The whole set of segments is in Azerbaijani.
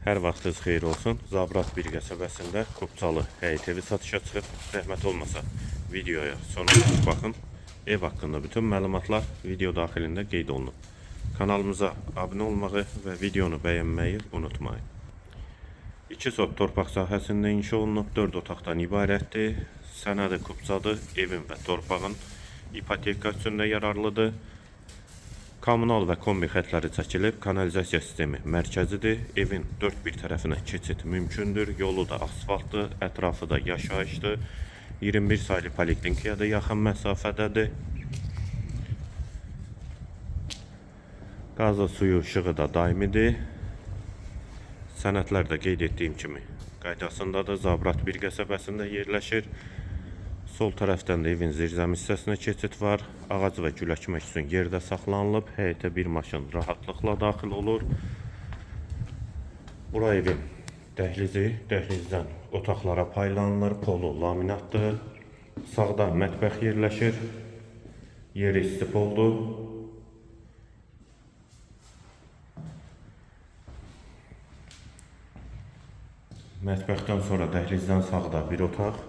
Hər vaxtınız xeyir olsun. Zabrat bir qəsəbəsində Kupçalı həyət evi satışa çıxıb. Zəhmət olmasa videoya sonuna baxın. Ev haqqında bütün məlumatlar video daxilində qeyd olunub. Kanalımıza abunə olmağı və videonu bəyənməyi unutmayın. 2 sot torpaq sahəsində inşa olunub, 4 otaqdan ibarətdir. Sənədi Kupçadır, evin və torpağın ipoteka üstündə yararlıdır. Kommunal və kombi xətləri çəkilib, kanalizasiya sistemi mərkəzidir. Evin 4 bir tərəfinə keçid mümkündür. Yolu da asfaltdır, ətrafı da yaşayışdır. 21 saylı poliklinikaya da yaxın məsafədədir. Qazı, suyu, işığı da daimidir. Sənədlər də qeyd etdiyim kimi qaydasındadır. Zabrat bir qəsəbəsində yerləşir. Sol tərəfdən də evin zirzəmi hissəsinə keçid var. Ağac və gül əkmək üçün yerdə saxlanılıb. Həyətə bir maşın rahatlıqla daxil olur. Bura evin dəhlizi, dəhlizdən otaqlara paylanılır. Polu laminatdır. Sağda mətbəx yerləşir. Yeri isti poldur. Mətbəxdən sonra dəhlizdən sağda bir otaq.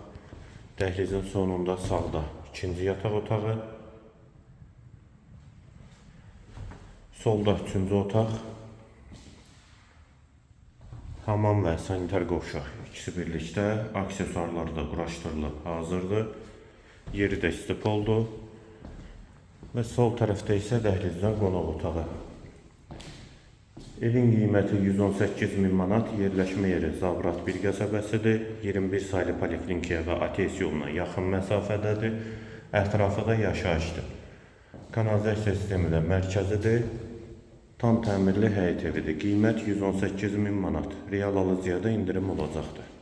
Dəhlizin sonunda sağda ikinci yataq otağı. Solda üçüncü otaq. Hamam və sanitar qovşaq ikisi birlikdə. Aksesuarları da quraşdırılıb hazırdır. Yeri də isti poldur. Və sol tərəfdə isə dəhlizdən qonaq otağı. Evin qiyməti 118.000 manat, yerləşmə yeri Zabrat bir qəsəbəsidir. 21 saylı poliklinikaya və ATS yoluna yaxın məsafədədir. Ətrafı da yaşayışdır. Kanalizasiya sistemi də mərkəzidir. Tam təmirli həyət evidir. Qiymət 118.000 manat. Real alıcıya da indirim olacaqdır.